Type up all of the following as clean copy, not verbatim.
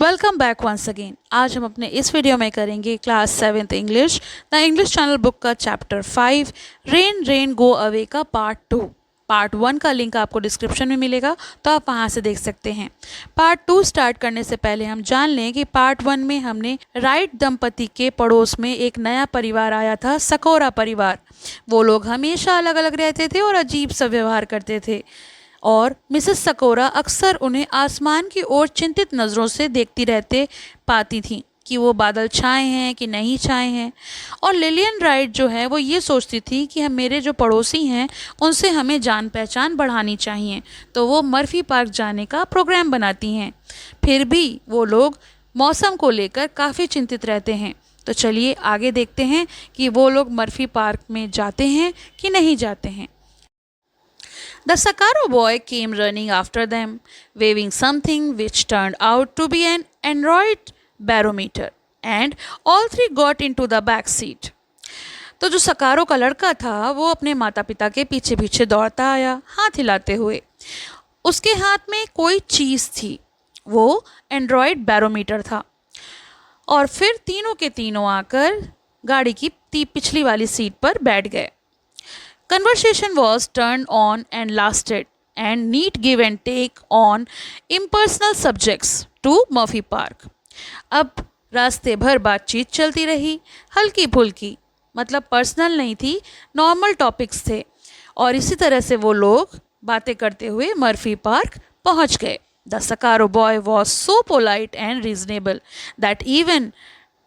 Welcome back once again. आज हम अपने इस वीडियो में करेंगे class 7th English the English channel book का chapter 5 rain rain go away का पार्ट 2। पार्ट 1 का लिंक आपको डिस्क्रिप्शन में मिलेगा, तो आप वहां से देख सकते हैं। पार्ट 2 स्टार्ट करने से पहले हम जान लें कि पार्ट 1 में हमने राइट दंपति के पड़ोस में एक नया परिवार आया था, सकोरा परिवार। वो लोग हमेशा अलग अलग रहते थे और अजीब सा व्यवहार करते थे, और मिसेस सकोरा अक्सर उन्हें आसमान की ओर चिंतित नज़रों से देखती रहते पाती थीं कि वो बादल छाए हैं कि नहीं छाए हैं। और लिलियन राइट जो है वो ये सोचती थी कि हम मेरे जो पड़ोसी हैं उनसे हमें जान पहचान बढ़ानी चाहिए, तो वो मर्फी पार्क जाने का प्रोग्राम बनाती हैं। फिर भी वो लोग मौसम को लेकर काफ़ी चिंतित रहते हैं। तो चलिए आगे देखते हैं कि वो लोग मर्फी पार्क में जाते हैं कि नहीं जाते हैं। The Sakaro boy came running after them, waving something which turned out to be an Android barometer, and all three got into the back seat. तो जो सकारो का लड़का था वो अपने माता पिता के पीछे पीछे दौड़ता आया, हाथ हिलाते हुए। उसके हाथ में कोई चीज़ थी, वो एंड्रॉयड बैरोमीटर था। और फिर तीनों के तीनों आकर गाड़ी की पिछली वाली सीट पर बैठ गए। Conversation was turned on and lasted, and neat give and take on impersonal subjects to Murphy Park. अब रास्ते भर बातचीत चलती रही, हल्की फुल्की, मतलब पर्सनल नहीं थी, नॉर्मल टॉपिक्स थे। और इसी तरह से वो लोग बातें करते हुए मर्फी पार्क पहुंच गए। The Sakaro boy was so polite and reasonable that even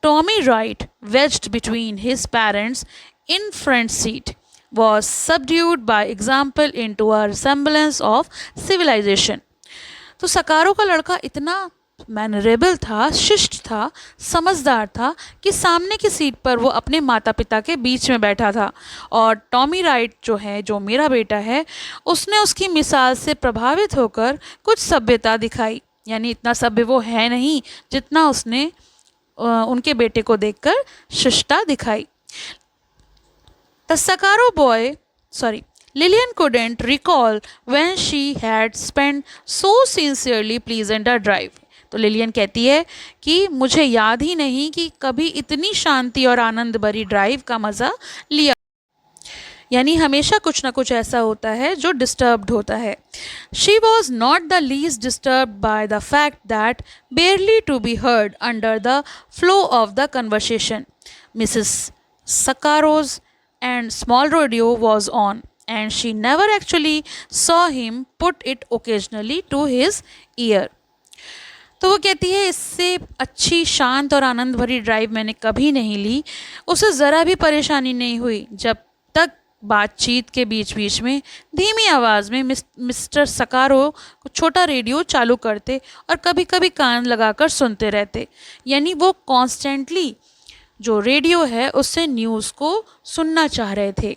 Tommy Wright, wedged between his parents in front seat, was subdued by example into a resemblance of civilization. तो सकारो का लड़का इतना मैनरेबल था, शिष्ट था, समझदार था कि सामने की सीट पर वो अपने माता पिता के बीच में बैठा था। और टॉमी राइट जो है, जो मेरा बेटा है, उसने उसकी मिसाल से प्रभावित होकर कुछ सभ्यता दिखाई। यानी इतना सभ्य वो है नहीं जितना उसने उनके बेटे को देखकर शिष्टता दिखाई। The Sakaro boy, Lillian couldn't recall when she had spent so sincerely pleasant a drive. तो लिलियन कहती है कि मुझे याद ही नहीं कि कभी इतनी शांति और आनंद भरी ड्राइव का मज़ा लिया। यानी हमेशा कुछ ना कुछ ऐसा होता है जो डिस्टर्ब्ड होता है। She was not the least disturbed by the fact that barely to be heard under the flow of the conversation, Mrs. Sakaro's and small radio was on, and she never actually saw him put it occasionally to his ear. तो वो कहती है इससे अच्छी शांत और आनंद भरी drive मैंने कभी नहीं ली। उसे ज़रा भी परेशानी नहीं हुई जब तक बातचीत के बीच बीच में धीमी आवाज़ में मिस्टर सकारो को छोटा रेडियो चालू करते और कभी कभी कान लगाकर सुनते रहते। यानी वो कॉन्स्टेंटली जो रेडियो है उससे न्यूज़ को सुनना चाह रहे थे।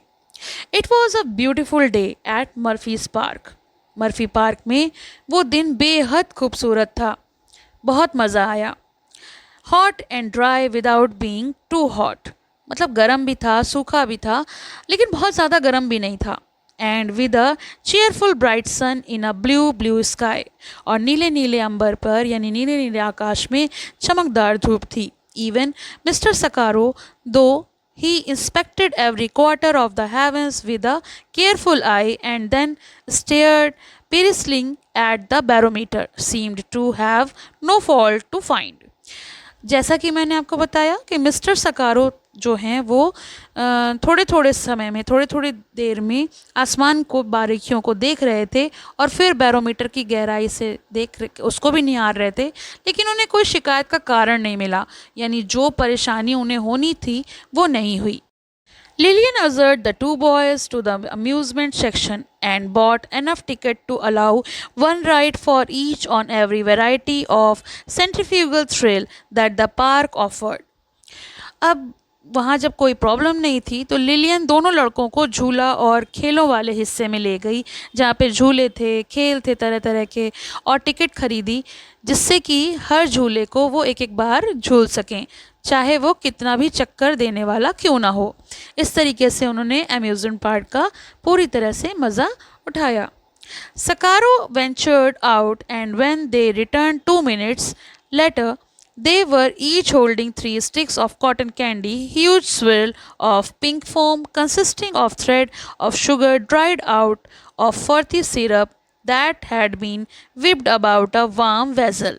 It was a beautiful day at Murphy's park. Murphy park में वो दिन बेहद खूबसूरत था, बहुत मज़ा आया। Hot and dry without being too hot, मतलब गर्म भी था, सूखा भी था, लेकिन बहुत ज़्यादा गर्म भी नहीं था। And with a cheerful bright sun in a blue blue sky, और नीले नीले अंबर पर यानी नीले नीले आकाश में चमकदार धूप थी। Even Mr. Sakaro, though he inspected every quarter of the heavens with a careful eye and then stared perilously at the barometer, seemed to have no fault to find. जैसा कि मैंने आपको बताया कि मिस्टर सकारो जो हैं वो थोड़े थोड़े समय में, थोड़ी थोड़ी देर में आसमान को, बारीकियों को देख रहे थे और फिर बैरोमीटर की गहराई से देख उसको भी निहार रहे थे, लेकिन उन्हें कोई शिकायत का कारण नहीं मिला। यानी जो परेशानी उन्हें होनी थी वो नहीं हुई। Lillian ushered the two boys to the amusement section and bought enough ticket to allow one ride for each on every variety of centrifugal thrill that the park offered. अब वहाँ जब कोई प्रॉब्लम नहीं थी तो लिलियन दोनों लड़कों को झूला और खेलों वाले हिस्से में ले गई, जहाँ पे झूले थे, खेल थे तरह तरह के, और टिकट खरीदी जिससे कि हर झूले को वो एक एक बार झूल सकें, चाहे वो कितना भी चक्कर देने वाला क्यों ना हो। इस तरीके से उन्होंने अम्यूज़मेंट पार्क का पूरी तरह से मज़ा उठाया। Sakaro ventured out, and when they returned 2 minutes Later, they were each holding 3 sticks of cotton candy, huge swirl of pink foam consisting of thread of sugar dried out of frothy syrup that had been whipped about a warm vessel.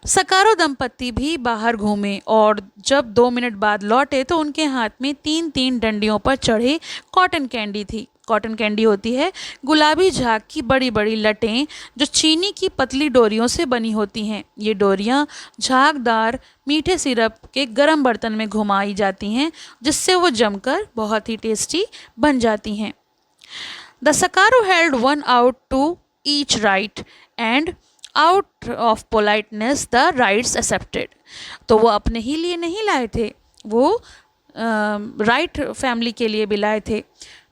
सकारो दंपत्ति भी बाहर घूमे और जब 2 minute बाद लौटे तो उनके हाथ में 3-3 डंडियों पर चढ़े कॉटन कैंडी थी। कॉटन कैंडी होती है गुलाबी झाग की बड़ी बड़ी लटें जो चीनी की पतली डोरियों से बनी होती हैं। ये डोरियां झागदार मीठे सिरप के गर्म बर्तन में घुमाई जाती हैं जिससे वो जमकर बहुत ही टेस्टी बन जाती हैं। The Sakaro held one out to each Wright and out of politeness the Wrights accepted. तो वो अपने ही लिए नहीं लाए थे, वो राइट फैमिली के लिए भी लाए थे।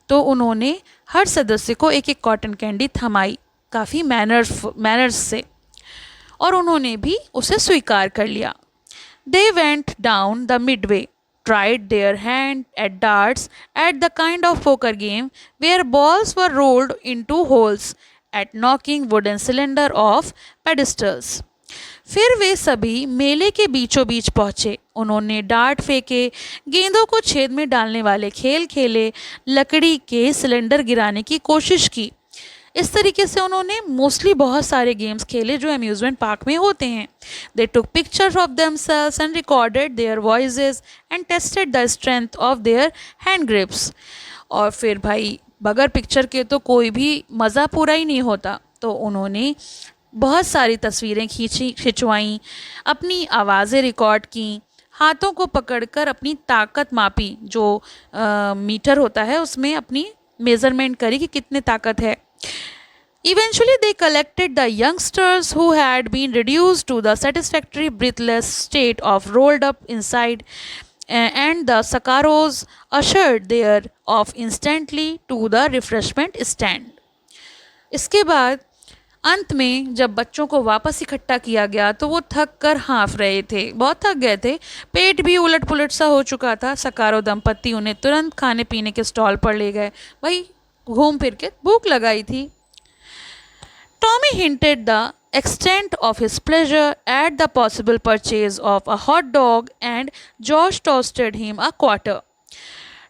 तो उन्होंने हर सदस्य को एक एक कॉटन कैंडी थमाई काफ़ी मैनर्स से और उन्होंने भी उसे स्वीकार कर लिया। They went down the Midway, tried their hand at darts at the kind of poker game where balls were rolled into holes at knocking wooden cylinder off pedestals. फिर वे सभी मेले के बीचों बीच पहुँचे। उन्होंने डार्ट फेंके, गेंदों को छेद में डालने वाले खेल खेले, लकड़ी के सिलेंडर गिराने की कोशिश की। इस तरीके से उन्होंने मोस्टली बहुत सारे गेम्स खेले जो अम्यूज़मेंट पार्क में होते हैं। They took pictures of themselves and recorded their voices and tested the strength of their hand grips. और फिर भाई बगैर पिक्चर के तो कोई भी मज़ा पूरा ही नहीं होता। तो उन्होंने बहुत सारी तस्वीरें खिंचवाईं, अपनी आवाज़ें रिकॉर्ड की, हाथों को पकड़कर अपनी ताकत मापी, जो मीटर होता है उसमें अपनी मेज़रमेंट करी कि कितनी ताकत है। Eventually, they collected the youngsters who had been reduced to the satisfactory breathless state of rolled up inside, and the Sakaros ushered their off instantly to the refreshment stand. इसके बाद अंत में जब बच्चों को वापस इकट्ठा किया गया तो वो थक कर हाँफ रहे थे, बहुत थक गए थे, पेट भी उलट पुलट सा हो चुका था। सकारो दंपत्ति उन्हें तुरंत खाने पीने के स्टॉल पर ले गए, वही घूम फिर के भूख लगाई थी। Tommy hinted the extent of his pleasure at the possible purchase of a hot dog and George toasted him a quarter.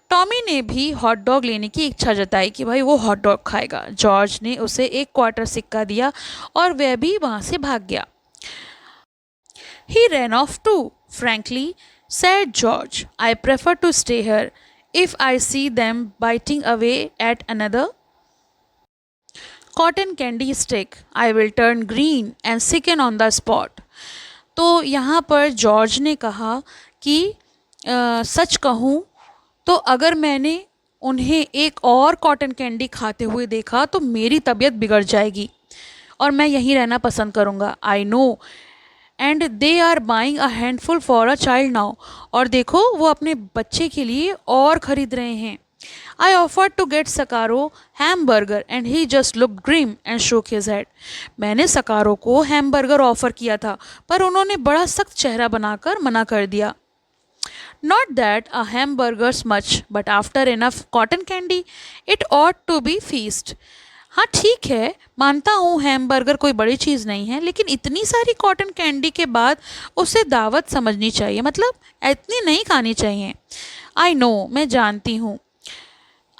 Tommy ने भी हॉट डॉग लेने की इच्छा जताई कि भाई वो हॉट डॉग खाएगा। जॉर्ज ने उसे 1 क्वार्टर सिक्का दिया और वह भी वहाँ से भाग गया। He ran off too, frankly, said George. I prefer to stay here. If I see them biting away at another cotton candy stick, I will turn green and sicken on the spot. तो यहाँ पर George ने कहा कि सच कहूँ तो अगर मैंने उन्हें एक और कॉटन कैंडी खाते हुए देखा तो मेरी तबीयत बिगड़ जाएगी और मैं यहीं रहना पसंद करूँगा। I know and they are buying a handful for a child now. और देखो वो अपने बच्चे के लिए और ख़रीद रहे हैं। I offered to get Sakaro hamburger and he just looked grim and shook his head. मैंने सकारो को हैमबर्गर ऑफ़र किया था पर उन्होंने बड़ा सख्त चेहरा बनाकर मना कर दिया। Not that a hamburger's much, but after enough cotton candy, it ought to be feast. हाँ ठीक है, मानता हूँ हैमबर्गर कोई बड़ी चीज़ नहीं है, लेकिन इतनी सारी कॉटन कैंडी के बाद उसे दावत समझनी चाहिए, मतलब इतनी नहीं खानी चाहिए। I know, मैं जानती हूँ।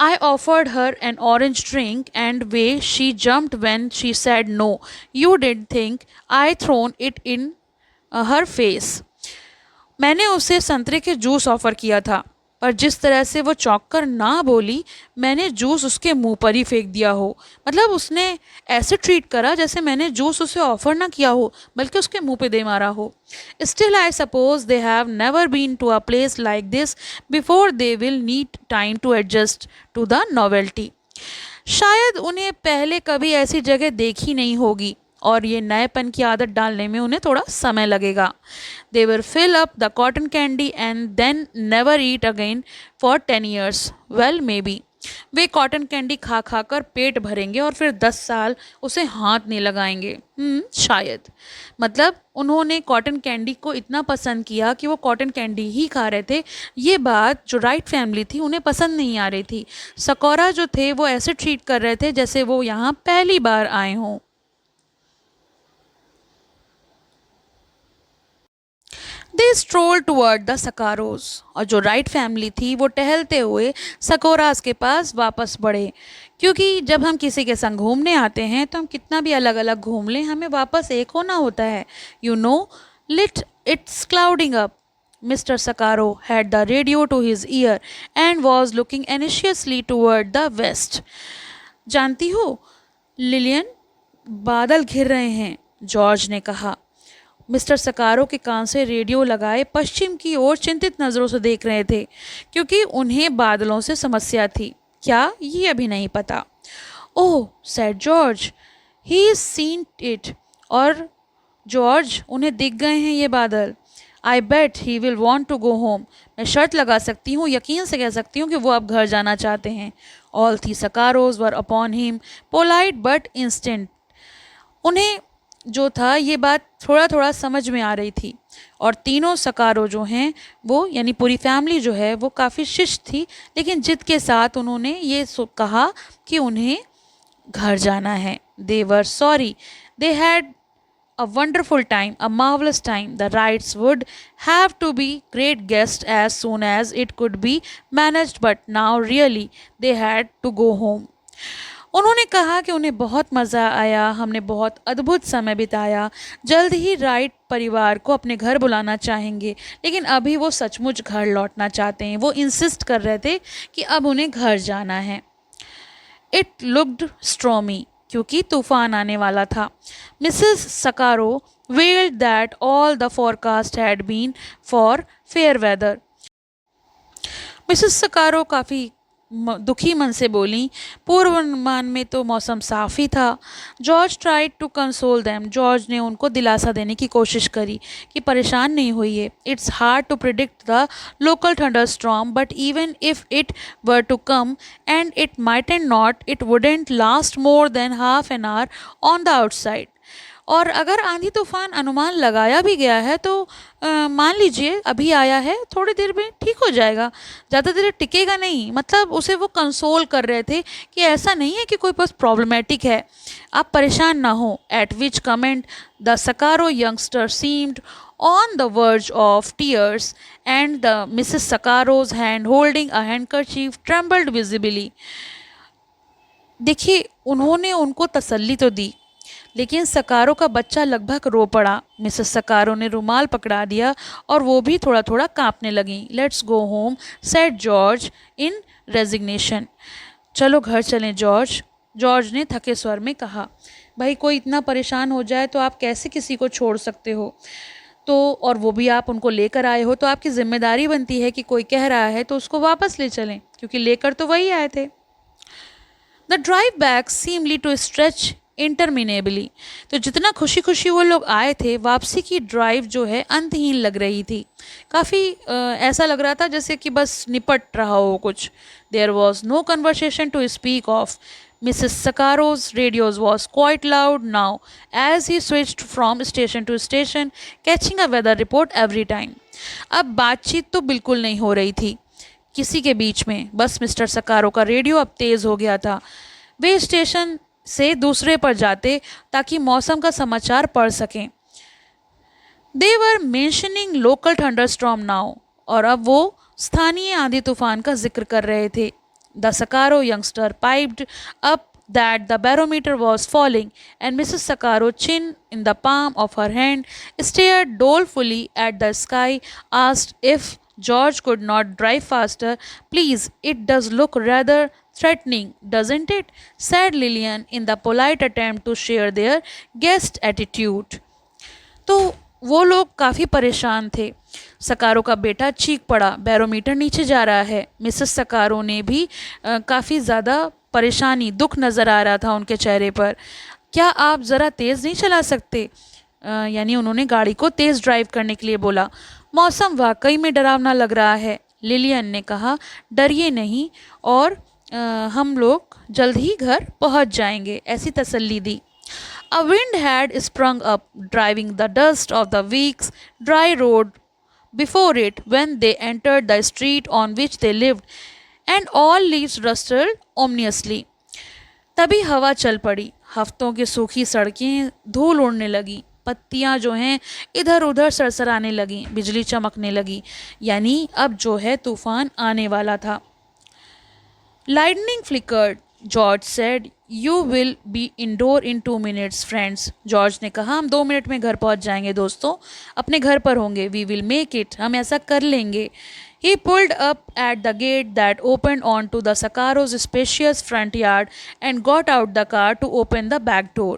I offered her an orange drink and way she jumped when she said no. You didn't think I thrown it in her face. मैंने उसे संतरे के जूस ऑफ़र किया था पर जिस तरह से वो चौंक कर ना बोली, मैंने जूस उसके मुंह पर ही फेंक दिया हो। मतलब उसने ऐसे ट्रीट करा जैसे मैंने जूस उसे ऑफ़र ना किया हो बल्कि उसके मुंह पे दे मारा हो। Still I suppose they have never been to a place like this before, they will need time to adjust to the novelty. शायद उन्हें पहले कभी ऐसी जगह देखी नहीं होगी और ये नएपन की आदत डालने में उन्हें थोड़ा समय लगेगा। They will fill up the cotton candy and then never eat again for 10 years. Well maybe way cotton candy खा खा कर पेट भरेंगे और फिर 10 साल उसे हाथ नहीं लगाएंगे। शायद मतलब उन्होंने कॉटन कैंडी को इतना पसंद किया कि वो कॉटन कैंडी ही खा रहे थे। ये बात जो राइट फैमिली थी उन्हें पसंद नहीं आ रही थी। सकोरा जो थे वो ऐसे ट्रीट कर रहे थे जैसे वो यहाँ पहली बार आए हों। दे स्ट्रोल टुवर्ड द सकारोज, और जो राइट फैमिली थी वो टहलते हुए सकोरास के पास वापस बढ़े, क्योंकि जब हम किसी के संग घूमने आते हैं तो हम कितना भी अलग अलग घूम लें, हमें वापस एक होना होता है. You know, lit it's clouding up. Mr. Sakaro had the radio to his ear and was looking anxiously toward the west. जानती हो लिलियन, बादल घिर रहे हैं, जॉर्ज ने कहा. मिस्टर सकारो के कान से रेडियो लगाए पश्चिम की ओर चिंतित नज़रों से देख रहे थे, क्योंकि उन्हें बादलों से समस्या थी. क्या, ये अभी नहीं पता. Oh, said George, he is seen it. और जॉर्ज, उन्हें दिख गए हैं ये बादल. I bet he will want to go home. मैं शर्त लगा सकती हूँ, यकीन से कह सकती हूँ कि वो अब घर जाना चाहते हैं. ऑल थ्री सकारोज were upon him, polite but instant. उन्हें जो था ये बात थोड़ा थोड़ा समझ में आ रही थी, और तीनों सकारो जो हैं वो, यानी पूरी फैमिली जो है वो काफ़ी शिष्ट थी, लेकिन जिद के साथ उन्होंने ये कहा कि उन्हें घर जाना है. They were sorry. They had a wonderful time, a marvelous time. The rides would have to be great guests as soon as it could be managed, but now really they had to go home. उन्होंने कहा कि उन्हें बहुत मज़ा आया, हमने बहुत अद्भुत समय बिताया, जल्द ही राइट परिवार को अपने घर बुलाना चाहेंगे, लेकिन अभी वो सचमुच घर लौटना चाहते हैं. वो इंसिस्ट कर रहे थे कि अब उन्हें घर जाना है. इट लुक्ड स्ट्रॉमी, क्योंकि तूफान आने वाला था. Mrs Sakaro wailed that all the forecast had been for fair weather. Mrs Sakaro काफ़ी दुखी मन से बोली, पूर्वानुमान में तो मौसम साफ ही था. George tried to console them. George ने उनको दिलासा देने की कोशिश करी कि परेशान नहीं होइए. It's hard to predict the local thunder storm, but even if it were to come, and it might and not, it wouldn't last more than half an hour on the outside. और अगर आंधी तूफान अनुमान लगाया भी गया है तो मान लीजिए अभी आया है, थोड़ी देर में ठीक हो जाएगा, ज़्यादा देर टिकेगा नहीं. मतलब उसे वो कंसोल कर रहे थे कि ऐसा नहीं है कि कोई बस प्रॉब्लमेटिक है, आप परेशान ना हो. Eight which comment the सकारो youngster seemed on the verge of tears, and the Mrs. Sakaro's hand holding a handkerchief trembled visibly. देखिए, उन्होंने उनको तसल्ली तो दी, लेकिन सकारो का बच्चा लगभग रो पड़ा. मिसेस सकारो ने रुमाल पकड़ा दिया और वो भी थोड़ा थोड़ा कांपने लगी. Let's go home, said George in resignation. चलो घर चलें जॉर्ज, जॉर्ज ने थके स्वर में कहा. भाई, कोई इतना परेशान हो जाए तो आप कैसे किसी को छोड़ सकते हो? तो और वो भी आप उनको लेकर आए हो, तो आपकी जिम्मेदारी बनती है कि कोई कह रहा है तो उसको वापस ले चलें, क्योंकि लेकर तो वही आए थे. The drive back seemly to stretch interminably. तो जितना खुशी खुशी वो लोग आए थे, वापसी की ड्राइव जो है अंतहीन लग रही थी. काफ़ी ऐसा लग रहा था जैसे कि बस निपट रहा हो कुछ. There was no conversation to speak of. Mrs. Sakaro's radios was quite loud now as he switched from station to station, catching a weather report every time. अब बातचीत तो बिल्कुल नहीं हो रही थी किसी के बीच में, बस मिस्टर सकारो का रेडियो अब तेज़ हो गया था. वे स्टेशन से दूसरे पर जाते ताकि मौसम का समाचार पढ़ सकें. They were mentioning local thunderstorm now, और अब वो स्थानीय आंधी तूफान का जिक्र कर रहे थे. The Sakaro youngster piped up that the barometer was falling, and Mrs. Sakaro, chin in the palm of her hand, stared dolefully at the sky, asked if George could not drive faster. Please, it does look rather threatening, doesn't it? Said Lillian in the polite attempt to share their guest attitude. तो वो लोग काफ़ी परेशान थे. सकारो का बेटा चीख पड़ा, बैरोमीटर नीचे जा रहा है. मिसेस सकारो ने भी काफ़ी ज़्यादा परेशानी, दुख नज़र आ रहा था उनके चेहरे पर. क्या आप ज़रा तेज़ नहीं चला सकते? यानी उन्होंने गाड़ी को तेज़ ड्राइव करने के लिए बोला. मौसम वाकई में डरावना लग रहा है, लिलियन ने कहा. डरिए नहीं, और हम लोग जल्द ही घर पहुंच जाएंगे, ऐसी तसल्ली दी. A wind had sprung up, driving the dust of the week's dry road before it when they entered the street on which they lived, and all leaves rustled ominously. तभी हवा चल पड़ी, हफ्तों की सूखी सड़कें धूल उड़ने लगी, पत्तियां जो हैं इधर उधर सरसराने लगी, बिजली चमकने लगी, यानी अब जो है तूफान आने वाला था। Lightning flickered. George said, "You will be indoor in 2 minutes, friends." George ने कहा, हम 2 मिनट में घर पहुंच जाएंगे दोस्तों, अपने घर पर होंगे। We will make it. हम ऐसा कर लेंगे। He pulled up at the gate that opened onto the Sakaro's spacious front yard and got out the car to open the back door.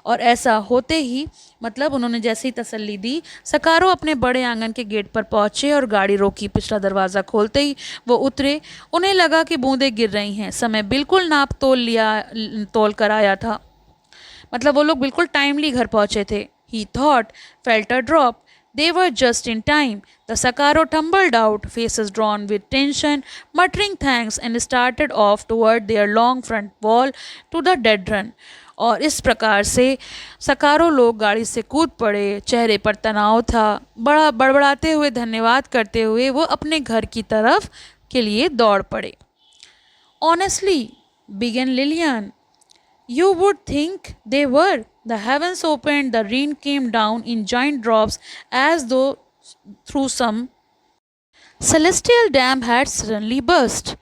और ऐसा होते ही, मतलब उन्होंने जैसे ही तसल्ली दी, सकारो अपने बड़े आंगन के गेट पर पहुंचे और गाड़ी रोकी। पिछला दरवाज़ा खोलते ही वो उतरे। उन्हें लगा कि बूंदें गिर रही हैं। समय बिल्कुल नाप तोल कर आया था, मतलब वो लोग बिल्कुल टाइमली घर पहुंचे थे। He thought, felt a drop. They were just in time. The Sakaro tumbled out, faces drawn with tension, muttering thanks, and started off toward their long front wall to the dead run. और इस प्रकार से सकारो लोग गाड़ी से कूद पड़े। चेहरे पर तनाव था। बड़ा बड़बड़ाते हुए, धन्यवाद करते हुए वो अपने घर की तरफ के लिए दौड़ पड़े। Honestly, began Lillian, you would think they were. The heavens opened, the rain came down in giant drops as though through some celestial dam had suddenly burst.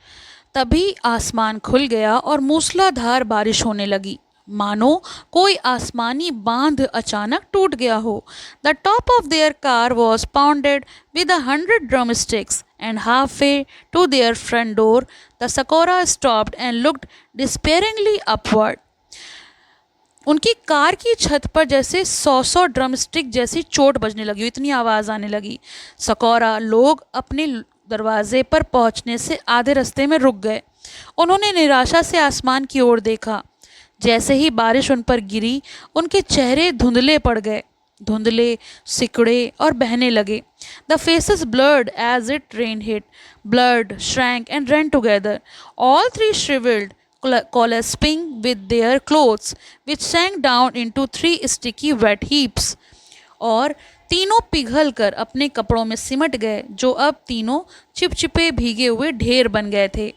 तभी आसमान खुल गया और मूसलाधार बारिश होने लगी, मानो कोई आसमानी बांध अचानक टूट गया हो। The top of their car was pounded with 100 drumsticks, and halfway to their front door, the Sakura stopped and looked despairingly upward. उनकी कार की छत पर जैसे 100 ड्रमस्टिक जैसी चोट बजने लगी, इतनी आवाज़ आने लगी। सकौरा लोग अपने दरवाजे पर पहुंचने से आधे रास्ते में रुक गए। उन्होंने निराशा से आसमान की ओर देखा। जैसे ही बारिश उन पर गिरी, उनके चेहरे धुंधले पड़ गए, धुंधले, सिकुड़े और बहने लगे। The faces blurred as it rain hit, blurred, shrank and ran together. All three shriveled, collapsing with their clothes, which sank down into 3 sticky wet heaps. और तीनों पिघल कर अपने कपड़ों में सिमट गए, जो अब तीनों चिपचिपे भीगे हुए ढेर बन गए थे।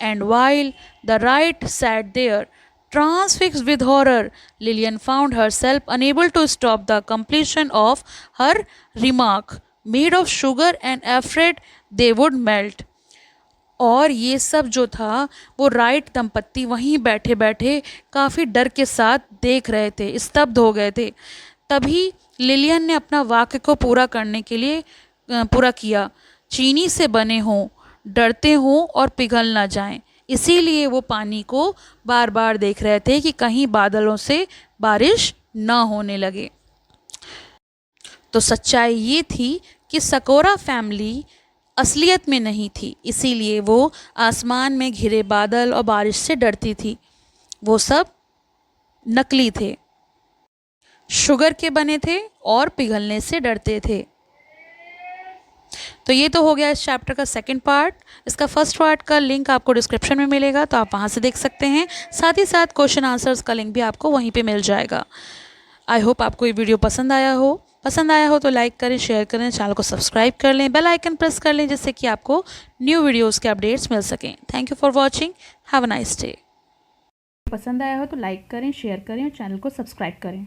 And while the right sat there, transfixed with horror, Lillian found herself unable to stop the completion of her remark, made of sugar and afraid they would melt. और ये सब जो था वो राइट दंपत्ति वहीं बैठे बैठे काफ़ी डर के साथ देख रहे थे, स्तब्ध हो गए थे। तभी लिलियन ने अपना वाक्य को पूरा करने के लिए पूरा किया। चीनी से बने हों, डरते हों और पिघल ना जाएं, इसीलिए वो पानी को बार बार देख रहे थे कि कहीं बादलों से बारिश ना होने लगे। तो सच्चाई ये थी कि सकोरा फैमिली असलियत में नहीं थी, इसीलिए वो आसमान में घिरे बादल और बारिश से डरती थी। वो सब नकली थे, शुगर के बने थे और पिघलने से डरते थे। तो ये तो हो गया इस चैप्टर का सेकंड पार्ट। इसका फर्स्ट पार्ट का लिंक आपको डिस्क्रिप्शन में मिलेगा, तो आप वहाँ से देख सकते हैं। साथ ही साथ क्वेश्चन आंसर्स का लिंक भी आपको वहीं पे मिल जाएगा। आई होप आपको ये वीडियो पसंद आया हो तो लाइक करें, शेयर करें, चैनल को सब्सक्राइब कर लें, बेल आइकन प्रेस कर लें, जिससे कि आपको न्यू वीडियोस के अपडेट्स मिल सकें। Thank you for watching, have a nice day. पसंद आया हो तो लाइक करें, शेयर करें और चैनल को सब्सक्राइब करें।